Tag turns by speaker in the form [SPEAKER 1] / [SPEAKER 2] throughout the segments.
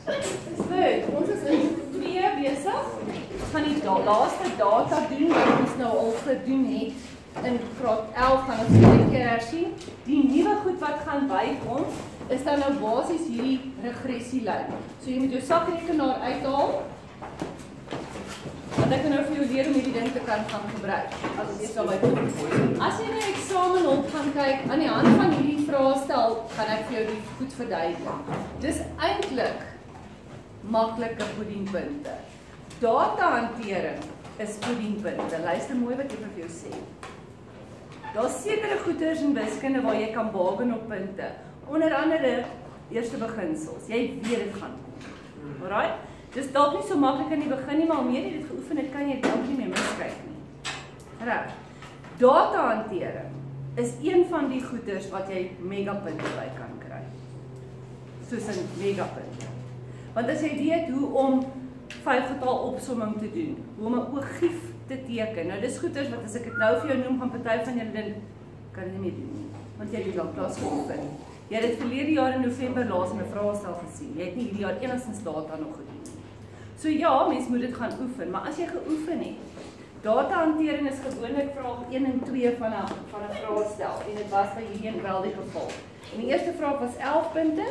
[SPEAKER 1] Goed, ons is in 2 besig. Ons gaan die laaste data doen wat ons nou al gedoen het. In graad 11 gaan ons weer 'n keer hersien. Die nuwe goed wat gaan bykom is dan nou basies hierdie regressielyn. So jy moet jou sakrekenaar uithaal. Want ek kan nou vir jou leer om hierdie ding te kan gaan gebruik. As jy sal by As jy na eksamen op gaan kyk, aan die hand van hierdie vraestel gaan ek vir jou die goed verduidelik. Dis eintlik maklike puddingpunte. Datahantering is puddingpunte. Luister mooi wat ek vir jou sê. Daar's sekere goeders in wiskunde waar jy kan bargain op punte. Onder andere eerste beginsels. Jy weet dit gaan kom. Alright? Dis dalk nie so maklik in die begin nie, maar al meer jy dit geoefen het, kan jy dalk nie meer miskyk nie. Reg. Datahantering is een van die goeders wat jy megapunte by kan kry. Soos 'n megapunte. Want as jy weet hoe om 5-getal opsomming te doen, hoe om 'n oogief te teken. Nou dis goeders wat as ek dit nou vir jou noem, gaan party van julle dink kan jy nie meer doen nie, want jy het al klas geoefen. Jy het dit verlede jaar in November laas in 'n vraestel gesien. Jy het nie hierdie jaar enigstens data nog gedoen nie. So ja, mens moet dit gaan oefen, maar as jy geoefen het, datahantering is gewoonlik vraag 1 en 2 van 'n vraestel en dit was by hierdie een wel die geval. En die eerste vraag was 11 punte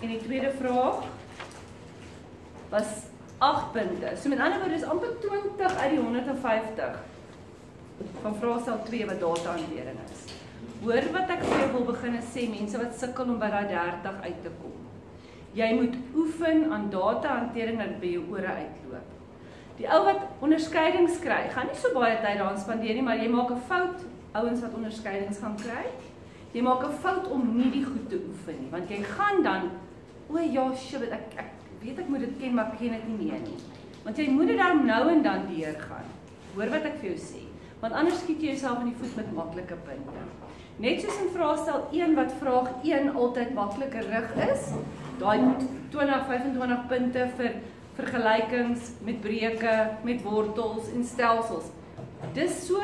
[SPEAKER 1] en die tweede vraag was 8 punte. So met ander woorde is amper 20 uit die 150 van vraestel 2 wat datahantering is. Hoor wat ek vir jou wil begin sê, mense wat sukkel om by daai 30 uit te kom. Jy moet oefen aan datahantering dat dit by jou ore uitloop. Die ou wat onderskeidings kry, gaan nie so baie tyd daaraan spandeer nie, maar jy maak 'n fout, ouens wat onderskeidings gaan kry. Jy maak 'n fout om nie die goed te oefen nie, want jy gaan dan, o ja, shit, ek weet ek moet dit ken, maar ek ken dit nie meer nie. Want jy moet dit daarom nou en dan deurgaan. Hoor wat ek vir jou sê, want anders skiet jy jouself in die voet met maklike punte. Net soos in vraestel 1 wat vraag 1 altyd maklike rig is, daai 20-25 punte vir vergelykings met breuke, met wortels en stelsels. Dis so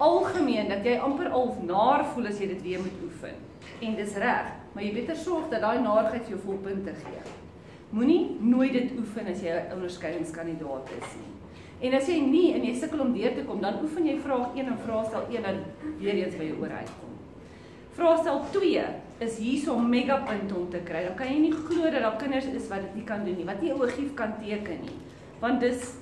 [SPEAKER 1] algemeen dat jy amper al naar voel as jy dit weer moet oefen. En dis reg, maar jy beter sorg dat daai naarheid vir jou volpunte gee. Moenie nooit dit oefen as jy 'n onderskeidingskandidaat is nie. En as jy nie en jy sukkel om deur te kom, dan oefen jy vraag 1 en vraestel 1 en weer eens by jou oor uitkom. Vraestel 2 is hierso om megapunte om te kry. Dan kan jy nie glo dat daar kinders is wat dit nie kan doen nie, wat nie 'n oogief kan teken nie. Want dis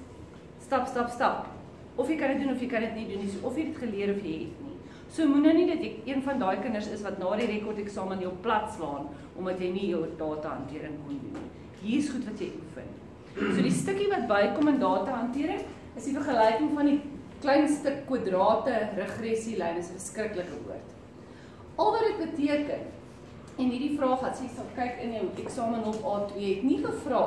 [SPEAKER 1] stap. Of jy kan dit doen of jy kan dit nie doen nie, so of jy dit geleer of jy het nie. So moenie nie dat jy een van daai kinders is wat na die rekordeksamen jou plat slaan omdat jy nie jou datahantering kon doen nie. Hier's goed wat jy oefen. So die stukkie wat bykom in datahantering is die vergelyking van die klein stuk kwadrate regressielyn, is 'n verskriklike woord. Al wat dit beteken, en hierdie vraag wat jy sal kyk in jou eksamen op A2 het nie gevra,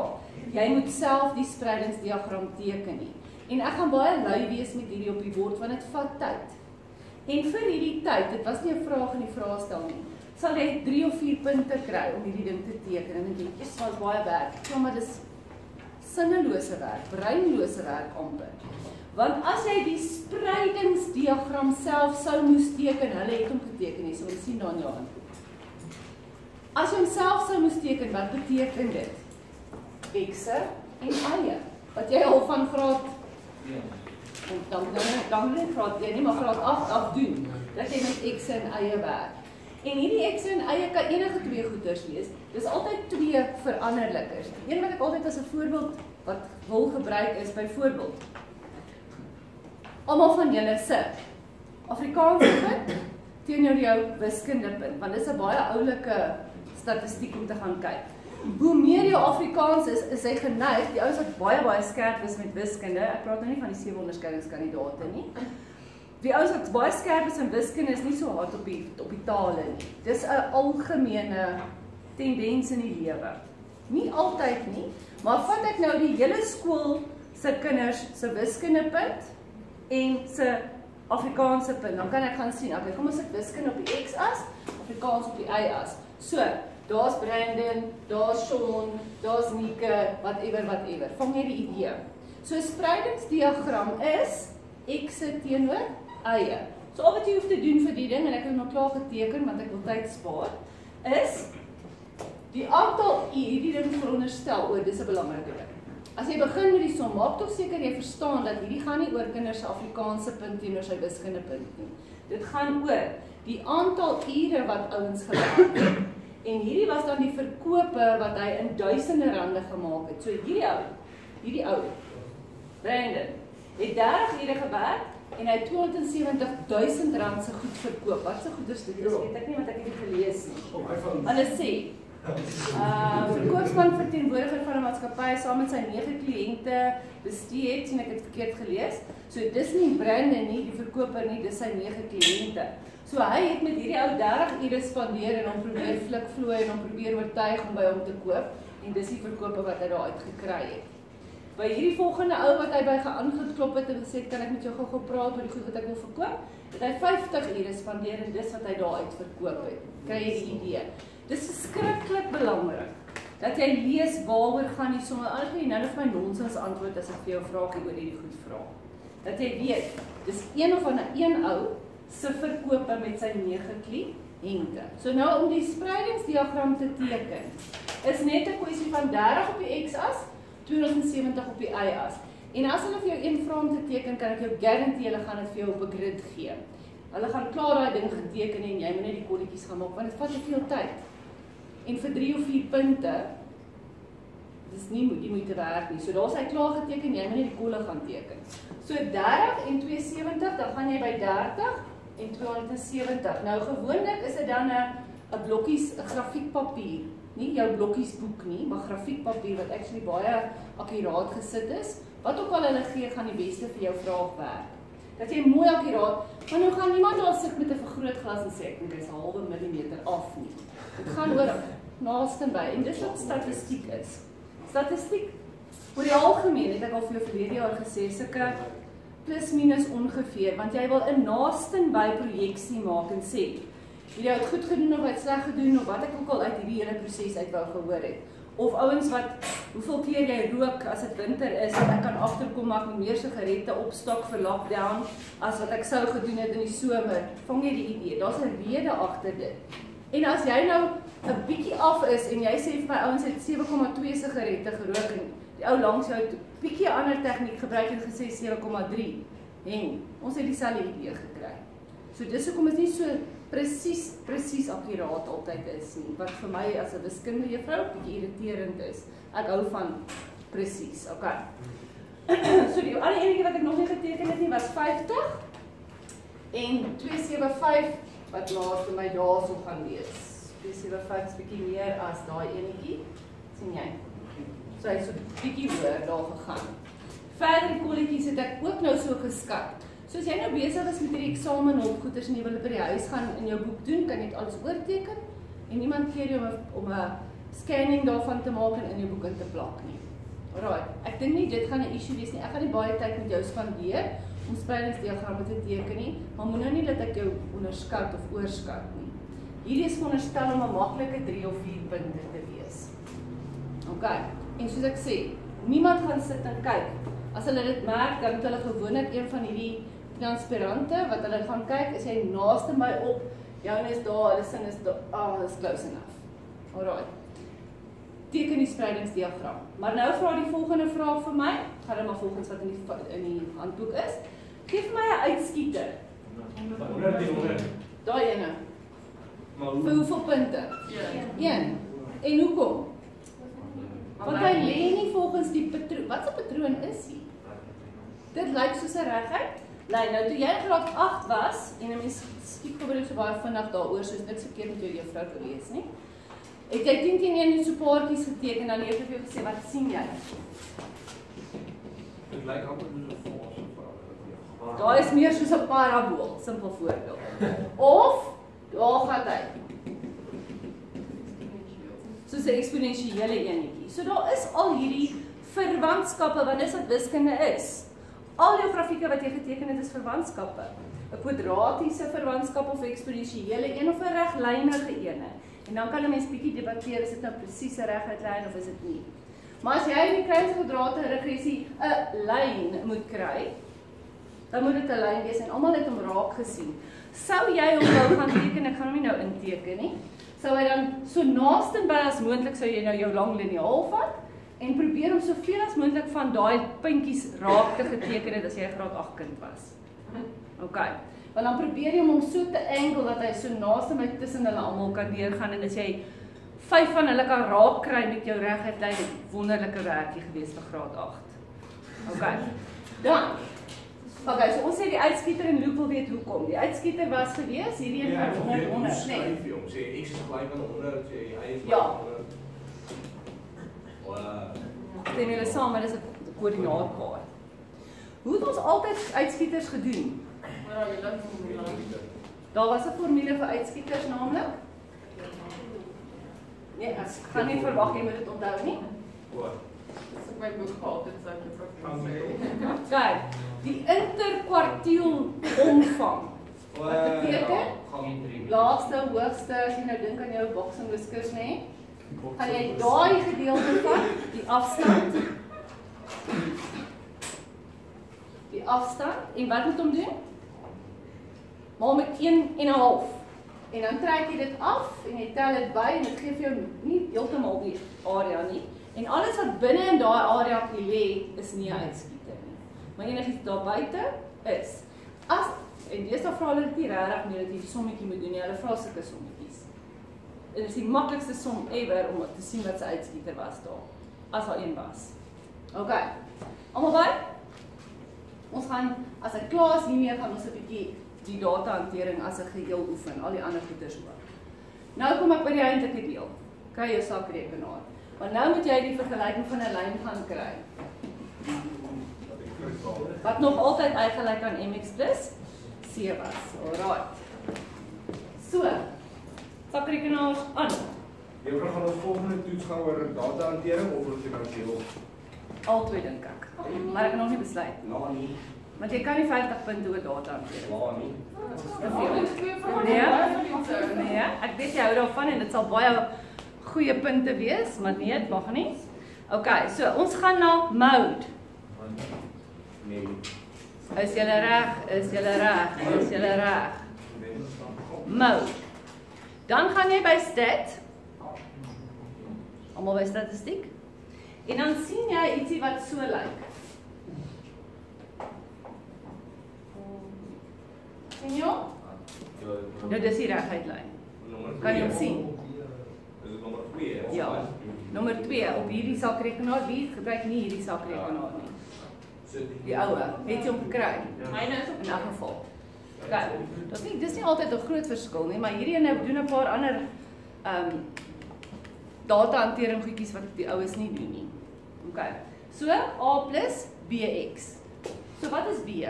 [SPEAKER 1] jy moet self die spreidingsdiagram teken nie. En ek gaan baie lui wees met hierdie op die bord, want dit vat tyd. En vir hierdie tyd, dit was nie 'n vraag in die vraestel nie, sal jy 3 of 4 punte kry om hierdie ding te teken. En dan dink jy, dit was baie werk. Ja, maar dis sinnelose werk, breinlose werk amper. Want as jy die spreidingsdiagram self sou moes teken, hulle het hom geteken nie, so ons sien daar in jou hand. As jy hom self sou moes teken, wat beteken dit? X'e en y'e, wat jy al van graad dan nie graad 1 nie, maar graad 8 af doen, dat jy met X'e en y'e werk. En hierdie X'e en y'e kan enige 2 goeders wees. Dis altyd 2 veranderlikers. Die een wat ek altyd as 'n voorbeeld wat wil gebruik is byvoorbeeld almal van julle se Afrikaanse punt teenoor jou wiskunde punt, want dis 'n baie oulike statistiek om te gaan kyk. Hoe meer jou Afrikaans is hy geneig, die ouens wat baie skerp is met wiskunde, ek praat nou nie van die 7 onderskeidingskandidate nie. Die ouens wat baie skerp is in wiskunde is nie so hard op die tale nie. Dis 'n algemene tendens in die lewe. Nie altyd nie, maar vat ek nou die hele skool se kinders se wiskundepunt en se Afrikaanse punt, dan kan ek gaan sien, okay, kom ons sit wiskunde op die X-as, Afrikaans op die Y-as. So, daar's Brandon, daar's Sean, daar's Nike, whatever. Vang jy die idee? So 'n spreidingsdiagram is X'e teenoor y'e. So al wat jy hoef te doen vir die ding, en ek het hom al klaar geteken, want ek wil tyd spaar, is Die aantal hierdie ding veronderstel, dis 'n belangrike ding. As jy begin met die som, maak tog seker jy verstaan dat hierdie gaan nie oor kinders se Afrikaanse punt teenoor sy wiskunde punt nie. Dit gaan oor die aantal ure wat ouens gewerk het. En hierdie was dan die verkope wat hy in duisende rande gemaak het. So hierdie ou, Brandon, het 30 ure gewerk en hy het 270.000 rand se goed verkoop. Wat se goeders dit is, weet ek nie, want ek het dit gelees nie. Hulle sê, verkoopsman verteenwoordiger van 'n maatskappy saam met sy 9 kliënte bestee het, sien ek het verkeerd gelees. So dis nie Brandon nie, die verkoper nie, dis sy 9 kliënte. So hy het met hierdie ou 30 ure spandeer en hom probeer flikvloei en hom probeer oortuig om by hom te koop en dis die verkope wat hy daar uit gekry het. By hierdie volgende ou wat hy by aangeklop het en gesê kan ek met jou gou praat oor die goed wat ek wil verkoop, het hy 50 ure spandeer en dis wat hy daar uit verkoop het. Kry jy die idee? Dis verskriklik belangrik dat jy lees waaroor gaan die somme. Anders gaan jy nou net vir my nonsens antwoord as ek vir jou vraagie oor hierdie goed vra. Dat jy weet, dis een of ander een ou se verkope met sy 9 kliënte. So nou om die spreidingsdiagram te teken, is net 'n kwessie van 30 op die x-as, 270 op die y-as. En as hulle vir jou een vra om te teken, kan ek jou guarantee hulle gaan dit vir jou op 'n grid gee. Hulle gaan klaar daai ding geteken en jy moet net die kolletjies gaan maak want dit vat te veel tyd. En vir 3 of 4 punte, dis nie die moeite werd nie. So daar's hy klaar geteken, jy moet net die kolle gaan teken. So 30 en 270, dan gaan jy by 30 en 270. Nou gewoonlik is dit dan 'n blokkies, 'n grafiekpapier. Nie jou blokkiesboek nie, maar grafiekpapier wat actually baie akkuraat gesit is. Wat ook al hulle gee, gaan die beste vir jou vraag werk. Dat jy mooi akkuraat, maar nou gaan niemand daar sit met 'n vergrootglas en sê ek dink hy's 0,5 millimeter af nie. Dit gaan oor naastenby en dis wat statistiek is. Statistiek oor die algemeen het ek al vir jou verlede jaar gesê, sulke plus minus ongeveer, want jy wil 'n naastenby projeksie maak en sê jy het goed gedoen of het sleg gedoen of wat ek ook al uit hierdie hele proses uit wou gehoor het. Of ouens wat, hoeveel keer jy rook as dit winter is, en ek kan agterkom maar ek moet meer sigarette opstok vir lockdown as wat ek sou gedoen het in die somer. Vang jy die idee? Daar's 'n rede agter dit. En as jy nou 'n bietjie af is en jy sê vir my ouens het 7,2 sigarette gerook en die ou langs jou het 'n bietjie ander tegniek gebruik en gesê 7,3. En ons het dieselfde idee gekry. So dis hoekom is nie so presies akkuraat altyd is nie, wat vir my as 'n wiskunde juffrou bietjie irriterend is. Ek hou van presies, okay. So die ander enetjie wat ek nog nie geteken het nie was 50 en 275 wat laaste my daarso gaan wees. 275 is bietjie meer as daai enetjie, sien jy? So hy so bietjie hoër daar gegaan. Verder die kolletjies het ek ook nou so geskat. So as jy nou besig is met hierdie eksamen of goeders en jy wil dit by die huis gaan in jou boek doen, kan jy dit alles oorteken en niemand keer jou om 'n scanning daarvan te maak en in jou boek in te plak nie. Alright, ek dink nie dit gaan 'n issue wees nie. Ek gaan nie baie tyd met jou spandeer om spreidingsdiagramme te teken nie, maar moet nou nie dat ek jou onderskat of oorskat nie. Hierdie is veronderstel om 'n maklike 3 of 4 punte te wees. Okay, en soos ek sê, niemand gaan sit en kyk. As hulle dit merk, dan moet hulle gewoonlik een van hierdie transparante wat hulle gaan kyk, is jy naaste my op, joune is daar, hulle sin is daar, is close enough. Alright. Teken die spreidingsdiagram. Maar nou vra die volgende vraag vir my, gaan hulle maar volgens wat in die handboek is. Geef vir my 'n uitskieter.
[SPEAKER 2] 100.
[SPEAKER 1] Daai ene. Vir hoeveel punte? 1. En hoekom? Want hy lê nie volgens die patroon. Wat 'n patroon is hy? Dit lyk soos 'n reguit lyn. Nou toe jy in graad 8 was en 'n mens skiep gebeur so baie vinnig daaroor, soos niks verkeerd met jou juffrou gelees nie. Het jy 10 teen 1 so paartjies geteken en dan het jy vir jou gesê wat sien jy?
[SPEAKER 2] Dit lyk amper soos 'n fase.
[SPEAKER 1] Daar is meer soos 'n parabool, simpel voorbeeld. Of daar gaan hy. Soos 'n eksponensiële enetjie. So daar is al hierdie verwantskappe, want dis wat wiskunde is. Al jou grafieke wat jy geteken het is verwantskappe. 'n Kwadratiese verwantskap of 'n eksponensiële een of 'n reglynige ene. En dan kan 'n mens bietjie debatteer, is dit nou presies 'n reguit lyn of is dit nie. Maar as jy in die kruiskwadrate regressie 'n lyn moet kry, dan moet dit 'n lyn wees en almal het hom raak gesien. Sou jy hom wou gaan teken, ek gaan hom nie nou inteken nie. sou hy dan so naastenby as moontlik sou jy nou jou lang liniaal vat en probeer om soveel as moontlik van daai puntjies raak te geteken het as jy 'n graad 8 kind was. OK. Want dan probeer jy hom so te angle dat hy so naastenby tussen hulle almal kan deurgaan en as jy 5 van hulle kan raak kry met jou reguit lyn, wonderlike werkie gewees vir graad 8. OK. Dan okay, so ons sê die uitskieter en Luke wil weet hoekom. Die uitskieter was gewees hierdie een van 100,
[SPEAKER 2] nee. Sê X is gelyk aan 100, sê Y is
[SPEAKER 1] ja.
[SPEAKER 2] 100.
[SPEAKER 1] Teen julle saam, maar dis 'n koördinaatkaart. Hoe het ons altyd uitskieters gedoen? Daar was 'n formule vir uitskieters naamlik. Nee, ek gaan nie verwag jy moet dit onthou nie.
[SPEAKER 3] Dis my boek altyd sê ek
[SPEAKER 1] Kyk, die interkwartiel omvang. Wat beteken? Laagste, hoogste, as jy nou dink aan jou boksing whiskers, nê? Gaan jy daai gedeelte van die afstand. Die afstand en wat moet hom doen? Maak met 1,5. En dan trek jy dit af en jy tel dit by en dit gee vir jou nie heeltemal die area nie. En alles wat binne in daai area lê is nie 'n uitskieter nie. Maar enigiets daar buite is. As en dis dan vra hulle dit nie regtig meer dat jy 'n sommetjie moet doen nie. Hulle vra sulke sommetjies. Dit is die maklikste som ever om te sien wat se uitskieter was daar. As daar een was. OK. Almal by? Ons gaan as ek klaar is hiermee gaan ons 'n bietjie die datahantering as 'n geheel oefen, al die ander goeders ook. Nou kom ek by die eintlike deel. Kry jou sakrekenaar. Want nou moet jy die vergelyking van 'n lyn gaan kry. Wat nog altyd uitgelyk aan mx plus c was. Alraai. So. Sakrekenaars aan.
[SPEAKER 2] Juffrou gaan ons volgende toets gaan oor datahantering of oor finansiëel?
[SPEAKER 1] Albei dink ek. Maar ek kan nog nie besluit.
[SPEAKER 2] Nou nie.
[SPEAKER 1] Want jy kan nie 50 punte oor datahantering.
[SPEAKER 2] Nou nie.
[SPEAKER 1] Nee, ek weet jy hou daarvan en dit sal baie goeie punte wees, maar nee, dit mag nie. OK, so ons gaan na mode.
[SPEAKER 2] Nee.
[SPEAKER 1] Is julle reg? Is julle reg? Is julle reg? Mode. Dan gaan jy by stat. Almal by statistiek. En dan sien jy ietsie wat so lyk. Sien jy? Nou dis die reguitlyn. Kan jy hom sien?
[SPEAKER 2] Dis nommer 2.
[SPEAKER 1] Ja. Nommer 2 op hierdie sakrekenaar. Wie gebruik nie hierdie sakrekenaar nie? Die oue. Het jy hom gekry?
[SPEAKER 3] Myne is op
[SPEAKER 1] in elk geval. Kyk, dis nie altyd 'n groot verskil nie, maar hierdie ene doen 'n paar ander datahantering goedjies wat die oues nie doen nie. OK. So A plus BX. So wat is B?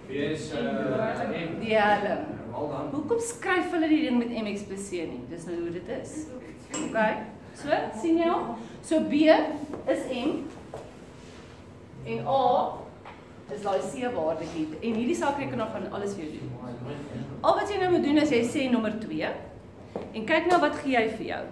[SPEAKER 2] B is
[SPEAKER 1] Die helm. Hoekom skryf hulle die ding met MX plus C nie? Dis nou hoe dit is. OK. So, sien jy hom? So B is M en A is daai C-waardegie. En hierdie sakrekenaar gaan alles vir jou doen. Al wat jy nou moet doen is jy sê nommer 2 en kyk nou wat gee hy vir jou.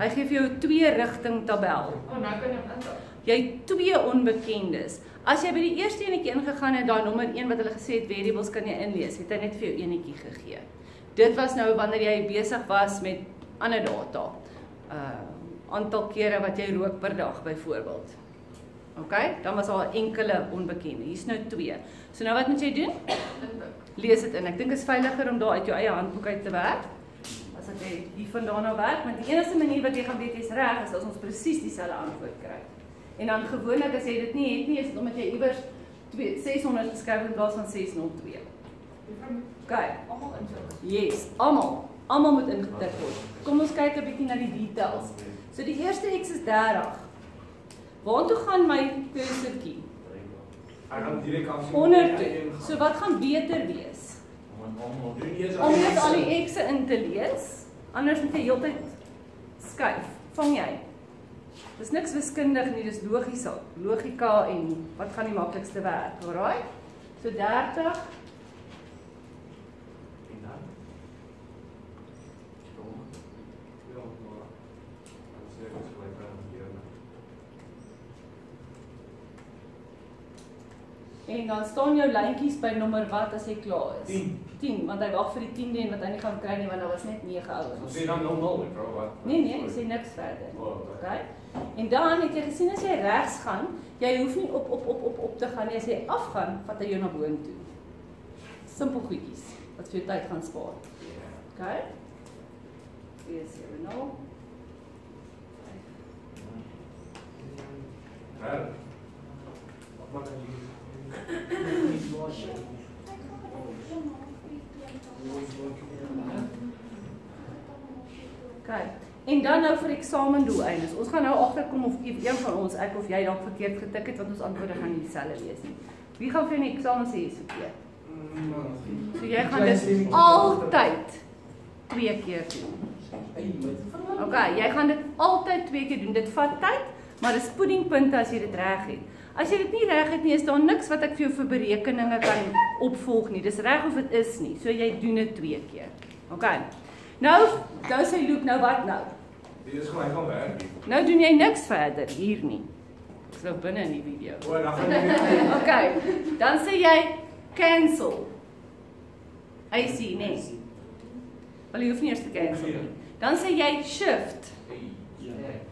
[SPEAKER 1] Hy gee vir jou 'n 2-rigting tabel.
[SPEAKER 3] nou kan jy hom insit.
[SPEAKER 1] Jy het 2 onbekendes. As jy by die eerste enetjie ingegaan het, daai nommer 1 wat hulle gesê het variables kan jy inlees, het hy net vir jou enetjie gegee. Dit was nou wanneer jy besig was met ander data. Aantal kere wat jy rook per dag byvoorbeeld. OK? Dan was daar 'n enkele onbekende. Hier's nou 2. So nou wat moet jy doen? Lees dit in. Ek dink dit is veiliger om daar uit jou eie handboek uit te werk. As ek hiervandaan nou werk, want die enigste manier wat jy gaan weet jy's reg is as ons presies dieselfde antwoord kry. En dan gewoonlik as jy dit nie het nie, is dit omdat jy iewers 600 geskryf in plaas van 602. OK.
[SPEAKER 3] Almal insit.
[SPEAKER 1] Yes, almal moet ingetik word. Kom ons kyk 'n bietjie na die details. So die eerste X is 30. Waartoe gaan my kursortjie?
[SPEAKER 2] Ek gaan direk afsien.
[SPEAKER 1] Ondertoe. So wat gaan beter wees? Om net al die X'e in te lees, anders moet jy heeltyd skuif. Vang jy? Dis niks wiskundig nie, dis logika en wat gaan die maklikste werk, alraai? So 30. En dan staan jou lyntjies by nommer wat as jy klaar is?
[SPEAKER 2] 10.
[SPEAKER 1] 10, want hy wag vir die 10de en wat hy nie gaan kry nie, want daar was net 9 ouens.
[SPEAKER 2] Ons sê dan 0-0, ek vra wat.
[SPEAKER 1] Nee, jy sê niks verder.
[SPEAKER 2] Oh,
[SPEAKER 1] Okay? En dan het jy gesien as jy regs gaan, jy hoef nie op te gaan nie, as jy afgaan, vat hy jou na boontoe. Simpel goedjies, wat vir jou tyd gaan spaar. Okay? 370.
[SPEAKER 2] Wat maak jy?
[SPEAKER 1] Okay. En dan nou vir eksamendoeleindes. Ons gaan nou agterkom of een van ons, ek of jy dalk verkeerd getik het, want ons antwoorde gaan nie dieselfde wees nie. Wie gaan vir jou 'n eksamen sê hierso keer? So jy gaan dit altyd 2 keer doen. Okay, jy gaan dit altyd 2 keer doen. Dit vat tyd, maar dis puddingpunte as jy dit reg het. As jy dit nie reg het nie, is daar niks wat ek vir jou vir berekeninge kan opvolg nie. Dis reg of dit is nie. So jy doen dit 2 keer. Okay. Nou sê Loop, nou wat nou?
[SPEAKER 2] Dit is gewoon, hy gaan werk.
[SPEAKER 1] Nou doen jy niks verder hier nie. Ek is nou binne in die video.
[SPEAKER 2] O, dan gaan jy
[SPEAKER 1] Okay. Dan sê jy cancel. AC, nee. Wel, jy hoef nie eers te cancel nie. Dan sê jy shift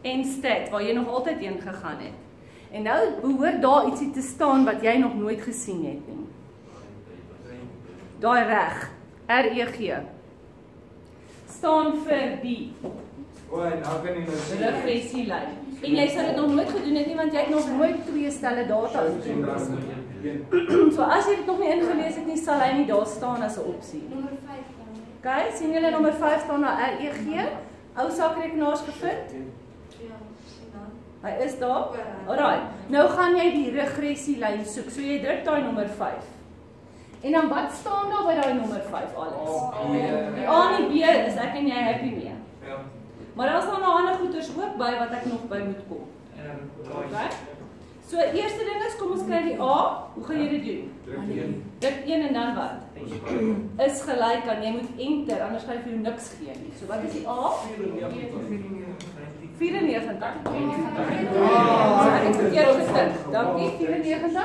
[SPEAKER 1] en stat, waar jy nog altyd heen gegaan het. En nou behoort daar ietsie te staan wat jy nog nooit gesien het nie. Daai reg, REG. Staan vir die
[SPEAKER 2] O, en dan kan jy nou sê
[SPEAKER 1] regressielyn. En jy sal dit nog nooit gedoen het nie, want jy het nog nooit 2 stelle data ingesit. So as jy dit nog nie ingelees het nie, sal hy nie daar staan as 'n opsie.
[SPEAKER 4] Nommer 5 dan.
[SPEAKER 1] Okay, sien julle nommer 5 staan na REG? Ou sakrekenaars gevind?
[SPEAKER 4] Ja, en dan?
[SPEAKER 1] Hy is daar. Alraai. Nou gaan jy die regressielyn soek. So jy druk daai nommer 5. En dan wat staan daar by daai nommer 5 alles? Die A en die B is ek en jy happy mee.
[SPEAKER 2] Ja.
[SPEAKER 1] Maar daar staan nog ander goeders ook by wat ek nog by moet kom. Okay? So eerste ding is, kom ons kyk die A. Hoe gaan jy dit doen? Druk 1 en dan wat? Is gelyk aan, jy moet enter, anders gaan hy vir jou niks gee nie. So wat is die A? 94. So ek het verkeerd gedink. Dankie, 94.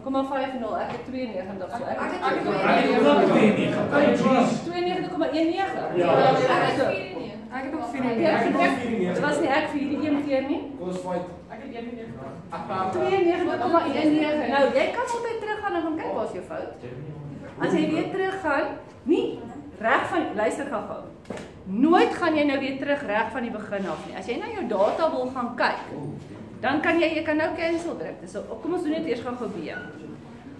[SPEAKER 1] 0,50. Ek het 92. So ek het 92,19.
[SPEAKER 3] Ek het ook
[SPEAKER 1] 94. Dit was nie ek vir hierdie een keer nie.
[SPEAKER 2] Kom ons fight.
[SPEAKER 3] Ek het 91.
[SPEAKER 1] 92,19. Nou, jy kan altyd teruggaan en gaan kyk waar is jou fout. As jy weer teruggaan, nie reg van luister gou-gou. Nooit gaan jy nou weer terug reg van die begin af nie. As jy nou jou data wil gaan kyk, dan kan jy kan nou cancel druk. So kom ons doen dit eers gou-gou weer.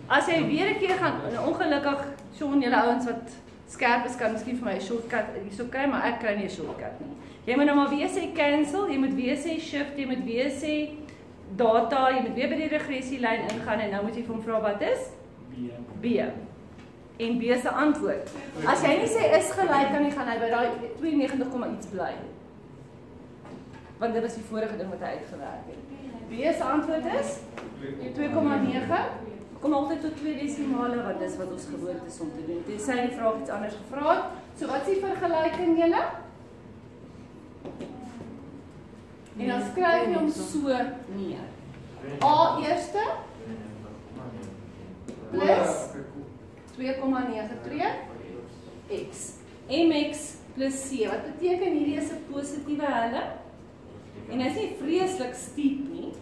[SPEAKER 1] As jy weer 'n keer gaan, ongelukkig Sean, julle ouens wat skerp is kan miskien vir my 'n shortcut hierso kry, maar ek kry nie 'n shortcut nie. Jy moet nou maar weer sê cancel, jy moet weer sê shift, jy moet weer sê data, jy moet weer by die regressielyn ingaan en nou moet jy vir hom vra wat is? B. En B se antwoord. As jy nie sê is gelyk kan jy gaan hy by daai 92, iets bly. Want dit was die vorige ding wat hy uitgewerk het. B se antwoord is 2,9. Kom altyd tot 2 desimale wat dis wat ons gewoond is om te doen. Tensy die vraag iets anders gevra het. So wat is die vergelyking julle? En dan skryf jy hom so neer. A eerste plus 2,92 x. Mx plus c. Wat beteken hierdie is 'n positiewe helle? En hy is nie vreeslik steep nie.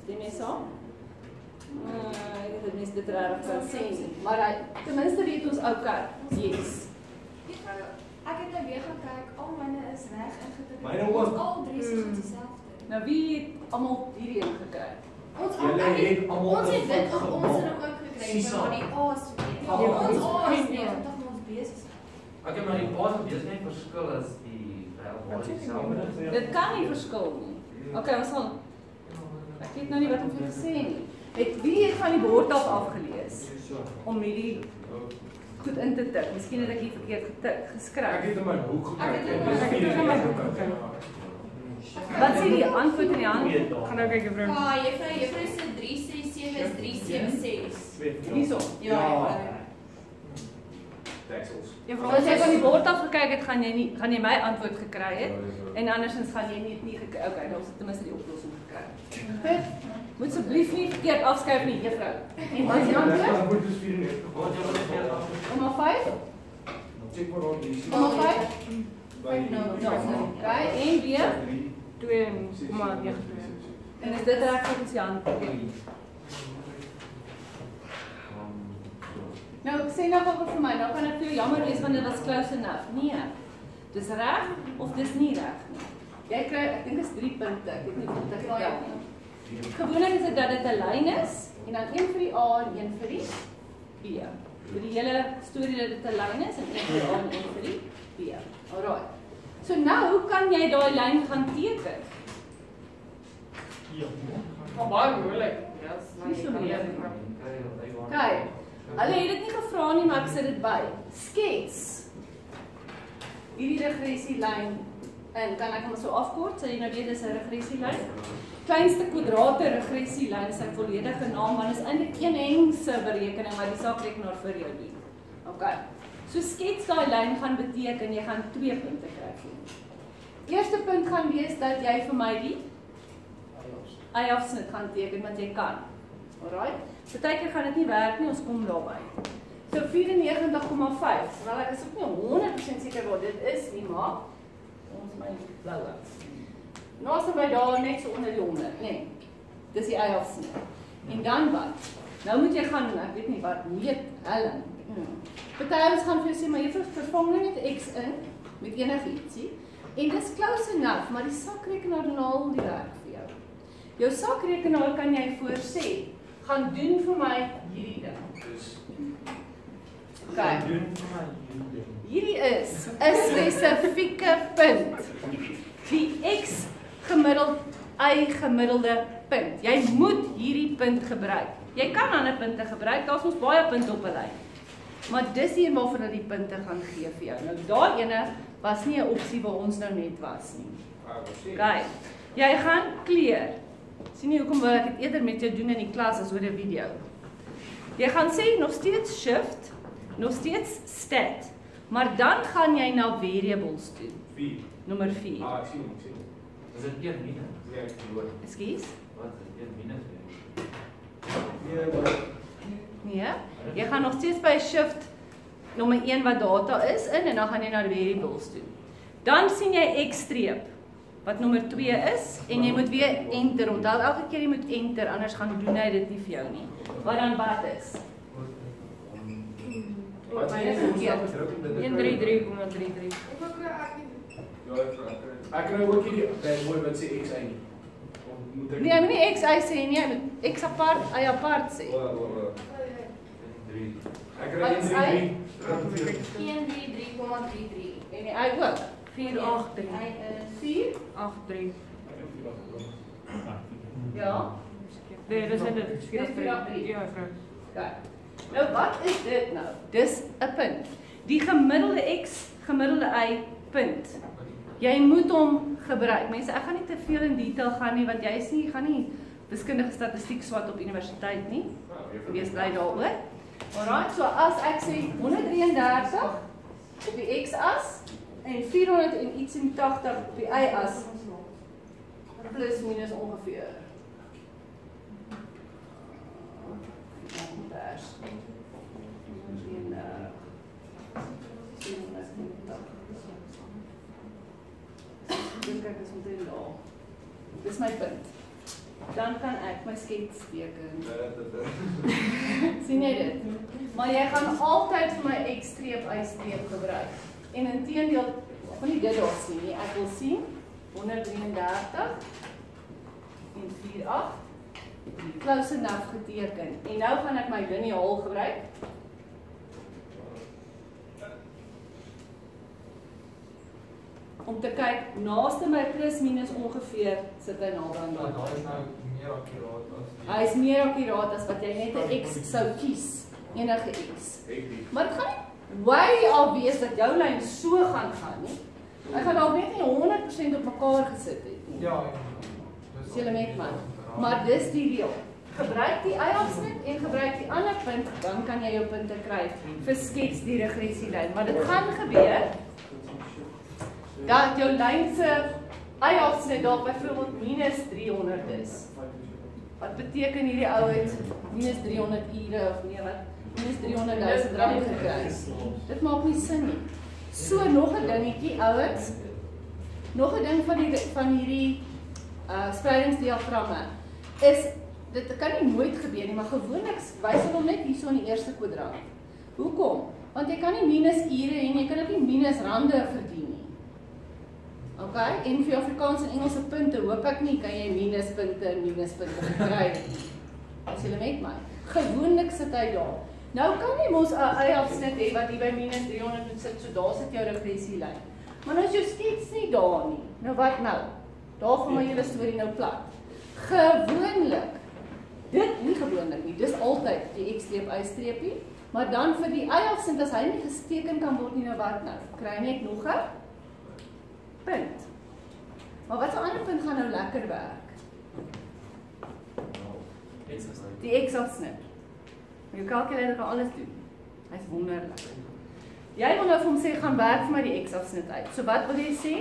[SPEAKER 1] Stem jy saam? Ek het net dit reg kan sê nie. Maar hy ten minste weet ons okay. Yes.
[SPEAKER 4] Ek het nou weer gaan kyk, al myne is reg ingetik.
[SPEAKER 2] Myne ook.
[SPEAKER 4] Al 3 is dieselfde.
[SPEAKER 1] Nou wie het almal hierdie een gekry?
[SPEAKER 4] Ons
[SPEAKER 2] Julle het almal
[SPEAKER 4] ons het dit op ons
[SPEAKER 2] gevolg.
[SPEAKER 4] en ook gekry,
[SPEAKER 2] Sisa.
[SPEAKER 4] maar die A's weet.
[SPEAKER 2] Ja,
[SPEAKER 4] Ons
[SPEAKER 2] ons
[SPEAKER 4] A's
[SPEAKER 1] weet.
[SPEAKER 4] 90 ons B's is.
[SPEAKER 5] Ek het maar die paas op dis net verskil as die dieselfde.
[SPEAKER 1] Dit kan nie verskil nie. Okay, ons sal ek weet nou nie wat om vir gesê nie. Wie het van die bord af afgelees om hierdie goed in te tik? Miskien het ek hier verkeerd geskryf.
[SPEAKER 2] Ek het in my boek gekyk.
[SPEAKER 3] Ek het in my boek gekyk.
[SPEAKER 1] Wat sê die antwoord in die hand?
[SPEAKER 3] Gaan nou kyk juffrou.
[SPEAKER 4] Juffrou sê 367 is 376.
[SPEAKER 1] Hierso.
[SPEAKER 4] Ja.
[SPEAKER 2] Texels.
[SPEAKER 1] As jy van die bord af gekyk het, gaan jy my antwoord gekry het en andersins gaan jy nie gekry. Okay, nou ons het ten minste die oplossing gekry. Goed. Moet asseblief nie verkeerd afskryf nie, juffrou. En wat is die
[SPEAKER 2] Ja,
[SPEAKER 1] antwoord?
[SPEAKER 2] dan moet dus 94.
[SPEAKER 5] Wat jy wil hê dan?
[SPEAKER 1] 0,5?
[SPEAKER 2] Check maar rond hier.
[SPEAKER 1] 0,5?
[SPEAKER 2] By
[SPEAKER 1] Okay, en weer?
[SPEAKER 3] 2,92.
[SPEAKER 1] En is dit reg volgens die antwoord? Nou, sê nou gou vir my, nou kan ek vir jou jammer wees want dit was close enough. Nee, dis reg of dis nie reg nie. Jy kry, ek dink is 3 punte, ek weet nie of dit getel nie. Gewoonlik is dit dat dit 'n lyn is, en dan 1 vir die A en 1 vir die B. Vir die hele storie dat dit 'n lyn is, en 1 vir die A en 1 vir die B. Alright. So nou, hoe kan jy daai lyn gaan teken?
[SPEAKER 3] Maar baie moeilik. Ja,
[SPEAKER 1] Nie so moeilik. Kyk, hulle het dit nie gevra nie, maar ek sit dit by. Skets hierdie regressielyn en kan ek hom so afkort, so jy nou weet dis 'n regressielyn. Kleinste kwadrate regressielyn is sy volledige naam, want dit is eintlik een hengse berekening wat die saakrekenaar vir jou doen. Okay. So skets daai lyn gaan beteken jy gaan 2 punte kry. Eerste punt gaan wees dat jy vir my die y-afsnit gaan teken wat jy kan. Alright? Partykeer gaan dit nie werk nie, ons kom daarby. So 94,5. Wel ek is ook nie 100% seker wat dit is nie, maar ons my bloue. Naaste by daar net so onder die 100, nee. Dis die y-afsnit. En dan wat? Nou moet jy gaan, ek weet nie wat, meet Helen. Party ons gaan vir jou sê, maar jy vervang net x in met enigietsie. En dis close enough, maar die sakrekenaar doen al die werk vir jou. Jou sakrekenaar kan jy voorsê, gaan doen vir my hierdie ding. Okay. Hierdie is 'n spesifieke punt. Die x gemiddeld, y gemiddelde punt. Jy moet hierdie punt gebruik. Jy kan ander punte gebruik, daar's ons baie punte op 'n lyn. Maar dis hier waarvoor dat die punte gaan gee vir jou. Nou daai ene was nie 'n opsie waar ons nou net was nie. Kyk, jy gaan kleur. Sien nie hoekom wil ek dit eerder met jou doen in die klas as oor 'n video. Jy gaan sê nog steeds shift, nog steeds stat, maar dan gaan jy na variables toe.
[SPEAKER 2] 4.
[SPEAKER 1] Nommer 4.
[SPEAKER 2] Ah, ek sien hom.
[SPEAKER 5] Is dit 1 minus?
[SPEAKER 2] Ja, ek hoor.
[SPEAKER 1] Ekskuus?
[SPEAKER 5] Wat is 1 minus?
[SPEAKER 1] Nee, jy gaan nog steeds by shift nommer 1 wat data is in en dan gaan jy na variables toe. Dan sien jy x-streep wat nommer 2 is en jy moet weer enter. Onthou elke keer jy moet enter, anders gaan doen hy dit nie vir jou nie. Wat dan wat is?
[SPEAKER 2] Wat is die voorstel gedruk om dit te kry?
[SPEAKER 3] 133,33.
[SPEAKER 2] Ja, ek kry ook hierdie mooi wat sê x nie.
[SPEAKER 1] Nee, jy moet nie x sê nie, jy moet x apart, y apart sê.
[SPEAKER 2] Ek kry 133.
[SPEAKER 4] 133,33.
[SPEAKER 1] En die y ook.
[SPEAKER 3] 483.
[SPEAKER 4] Hy is
[SPEAKER 3] 483.
[SPEAKER 1] Ja.
[SPEAKER 3] Nee, dis in dit.
[SPEAKER 1] Dis 483.
[SPEAKER 3] Ja, vrou.
[SPEAKER 1] Kyk. Nou wat is dit nou? Dis 'n punt. Die gemiddelde x, gemiddelde y punt. Jy moet hom gebruik. Mense, ek gaan nie te veel in detail gaan nie want jy gaan nie wiskundige statistiek swat op universiteit nie. Wees bly daaroor. Alright, so as ek sê 133 op die x-as en 400 en iets en 80 op die y-as plus minus ongeveer. Dis my punt. Dan kan ek my skets teken. Sien jy dit? Maar jy gaan altyd vir my x-streep, y-streep gebruik. En inteendeel, ek wil nie dit daar sien nie. Ek wil sien 133 en 48 close enough geteken. En nou gaan ek my liniaal gebruik. Om te kyk, naaste my plus minus ongeveer sit hy naby aan daai.
[SPEAKER 5] Daar is nou meer akkuraat as
[SPEAKER 1] Hy is meer akkuraat as wat jy net 'n x sou kies, enige x. Maar dit gaan nie way al wees dat jou lyn so gaan nie. Hy gaan dalk net nie 100% op mekaar gesit het nie.
[SPEAKER 5] Ja.
[SPEAKER 1] Dis julle met my. Maar dis die reël. Gebruik die y-afsnit en gebruik die ander punt, dan kan jy jou punte kry vir skets die regressielyn. Maar dit gaan gebeur dat jou lyn se y-afsnit dalk byvoorbeeld minus 300 is. Wat beteken hierdie ou het minus 300 ure of nee wat? Minus 300.000 rand gekry. Dit maak nie sin nie. So nog 'n dingetjie ouens. Nog 'n ding van hierdie spreidingsdiagramme is dit kan nie nooit gebeur nie, maar gewoonlik wys hulle hom net hierso in die eerste kwadrant. Hoekom? Want jy kan nie minus ure en jy kan ook nie minus rande verdien nie. Okay? En vir Afrikaans en Engelse punte hoop ek nie kan jy minuspunte en minuspunte kry nie. As jy met my. Gewoonlik sit hy daar. Nou kan jy mos 'n y-afsnit hê wat hier by minus 300 moet sit, so daar sit jou regressielyn. Maar nou is jou skets nie daar nie. Nou wat nou? Daar gaan my hele storie nou plat. Gewoonlik. Dit nie gewoonlik nie. Dis altyd die x-streep y-streepie, maar dan vir die y-afsnit as hy nie gesteken kan word nie, nou wat nou? Kry net nog 'n punt. Maar wat 'n ander punt gaan nou lekker werk? Die x-afsnit. Jou kalkulator kan alles doen. Hy's wonderlik. Jy wil nou vir hom sê gaan werk vir my die x-afsnit uit. So wat wil jy sê?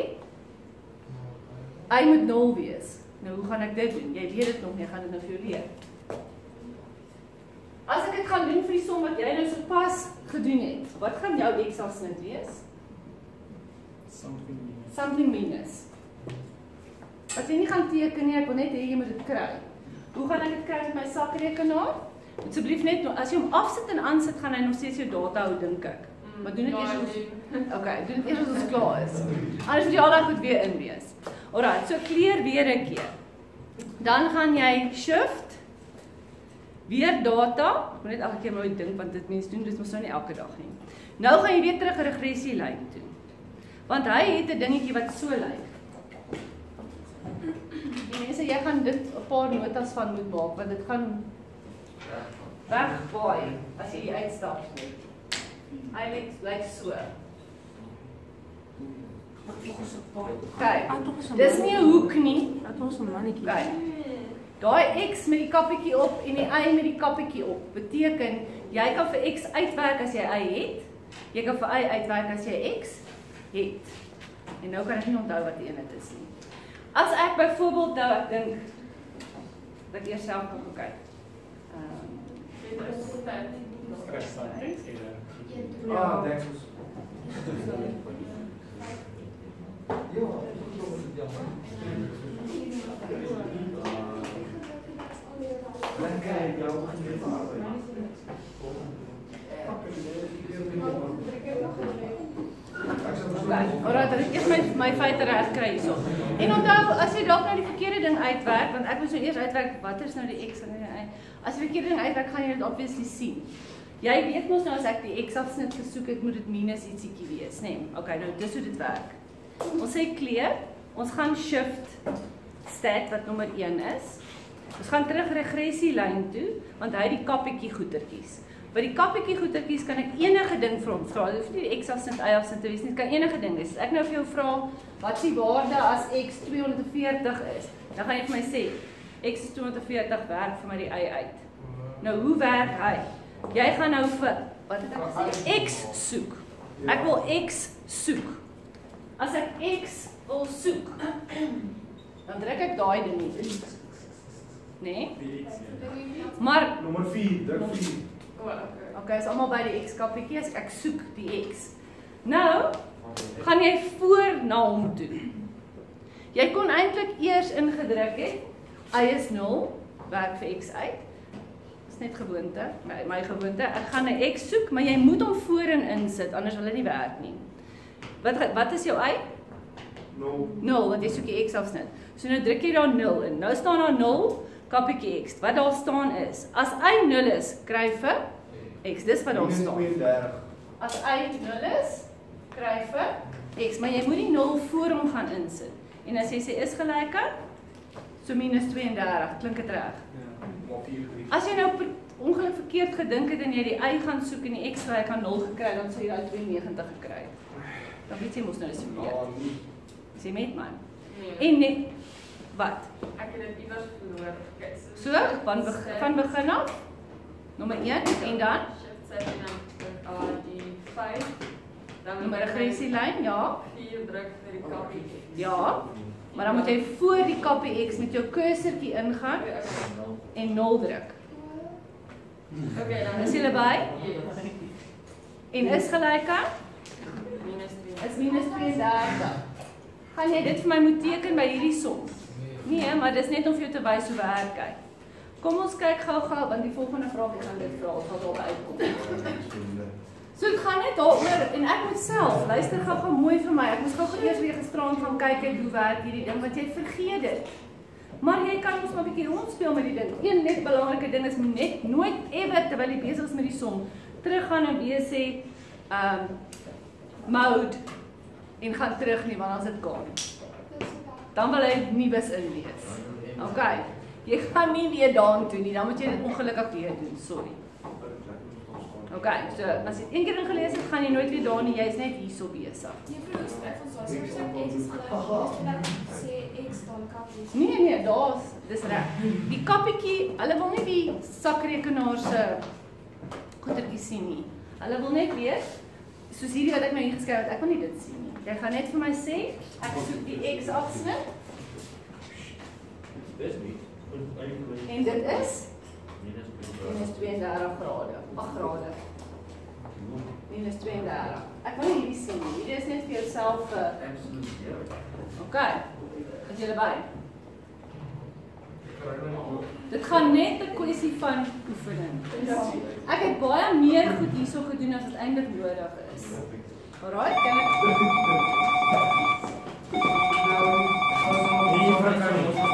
[SPEAKER 1] Y moet 0 wees. Nou hoe gaan ek dit doen? Jy weet dit nog nie, ek gaan dit nou vir jou leer. As ek dit gaan doen vir die som wat jy nou sopas gedoen het, wat gaan jou x-afsnit wees? Something minus. As jy nie gaan teken nie, ek wil net hê jy moet dit kry. Hoe gaan ek dit kry met my sakrekenaar? Asseblief net, as jy hom afsit en aansit, gaan hy nog steeds jou data hou, dink ek. Maar doen dit eers as okay, doen dit eers as ons klaar is. Anders moet jy al daai goed weer inwees. Alright, so kleur weer 'n keer. Dan gaan jy shift weer data. Ek moet net elke keer mooi dink want dit mense doen dit mos nou nie elke dag nie. Nou gaan jy weer terug 'n regressielyn toe. Want hy het 'n dingetjie wat so lyk. Die mense, jy gaan dit 'n paar notas van moet maak want dit gaan wegwaai as jy uitstap. Hy lyk so. Kyk, dis nie 'n hoek nie.
[SPEAKER 3] Dat ons 'n mannetjie.
[SPEAKER 1] Kyk. Daai x met die kappietjie op en die y met die kappietjie op beteken jy kan vir x uitwerk as jy y het. Jy kan vir y uitwerk as jy x het. En nou kan ek nie onthou wat die een dit is nie. As ek byvoorbeeld nou ek dink dat ek eers self moet kyk.
[SPEAKER 2] Deksels.
[SPEAKER 1] Alright, dat ek eers my feite reg kry hierso. En onthou, as jy dalk nou die verkeerde ding uitwerk, want ek moet nou eers uitwerk wat is nou die x en die y. As jy die verkeerde ding uitwerk, gaan jy dit obviously sien. Jy weet mos nou as ek die x-afsnit gesoek het, moet dit minus ietsiekie wees, né? Nee? Okay, nou dis hoe dit werk. Ons sê kleur, ons gaan shift stat wat nommer 1 is. Ons gaan terug regressielyn toe, want hy het die kappietjie goetertjies. By die kappietjie goetertjies kan ek enige ding vir hom vra. Dit hoef nie die x-afsnit, y-afsnit te wees nie, dit kan enige ding wees. As ek nou vir jou vra, wat is die waarde as x 240 is? Dan gaan jy vir my sê, x is 240, werk vir my die y uit. Nou, hoe werk hy? Jy gaan nou vir, wat het ek gesê? X soek. Ek wil x soek. As ek x wil soek, dan druk ek daai ding nie. Nee? Maar,
[SPEAKER 2] Nommer 4, druk 4.
[SPEAKER 1] Okay, is allemaal by die x-kappietjie, as ek soek die x. Nou, gaan jy voor na hom toe. Jy kon eintlik eers ingedruk het, y is 0, werk vir x uit. Dis net gewoonte, my gewoonte. Ek gaan 'n x soek, maar jy moet hom voorin insit, anders wil dit nie werk nie. Wat is jou y?
[SPEAKER 2] 0.
[SPEAKER 1] 0, want jy soek die x-afsnit. So nou druk jy daar 0 in. Nou staan daar 0, kappietjie x. Wat daar staan is, as y 0 is, kry vir x. Dis wat daar staan.
[SPEAKER 2] 32.
[SPEAKER 1] As y 0 is, kry vir x. Maar jy moet die 0 voor hom gaan insit. En as jy sê is gelyk aan, so minus 32, klink dit reg?
[SPEAKER 2] Ja, maar 4.
[SPEAKER 1] As jy nou ongeluk verkeerd gedink het en jy die y gaan soek en die x gelyk aan 0 gekry, dan sou jy daai 92 gekry. Dan weet jy mos nou dis verkeerd. Is jy met my? En net, wat?
[SPEAKER 3] Ek het dit iewers verloor.
[SPEAKER 1] So, van begin af, nommer 1, en dan?
[SPEAKER 3] Shift set en dan die 5. Dan
[SPEAKER 1] Nommer regressielyn, ja.
[SPEAKER 3] 4 druk vir die kappietjie.
[SPEAKER 1] Ja. Maar dan moet jy voor die kappie X met jou cursortjie ingaan en 0 druk.
[SPEAKER 3] Okay, dan
[SPEAKER 1] Is julle by? En is gelyk aan? Is minus 32. Gaan jy dit vir my moet teken by hierdie som? Nee, maar dis net om vir jou te wys hoe werk hy. Kom ons kyk gou-gou, want die volgende vraag gaan dit vra, sal daar uitkom. So dit gaan net daaroor, en ek moet self, luister gou mooi vir my, ek moes gou eers weer gisterand gaan kyk hoe werk hierdie ding, want jy vergeet dit. Maar jy kan ons maar 'n bietjie rondspeel met die ding. Een net belangrike ding is net nooit ever terwyl jy besig is met die som, teruggaan en weer sê mode en gaan terug nie, want as dit kan. Dan wil hy nuus inlees. Okay. Jy gaan nie weer daartoe nie, dan moet jy dit ongelukkig weer doen, sorry. Okay, so as jy een keer ingelees het, gaan jy nooit weer daar nie, jy is net hierso besig.
[SPEAKER 4] Juffrou, ek van so, ek sê X is gelyk, sê X dan kappies.
[SPEAKER 1] Nee, dis reg. Die kappietjie, hulle wil nie die sakrekenaar se goedertjies sien nie. Hulle wil net weet, soos hierdie wat ek nou hier geskryf het, ek wil nie dit sien nie. Jy gaan net vir my sê, ek soek die X afsnit.
[SPEAKER 5] Dis nie.
[SPEAKER 1] En dit is? Minus 32 grade. 8 grade. Minus 32. Ek wil nie hierdie sien nie. Hierdie is net vir jouself. Okay. Is julle by? Dit gaan net 'n kwessie van oefening. Ek het baie meer goed hierso gedoen as wat eintlik nodig is. Alright, kan ek?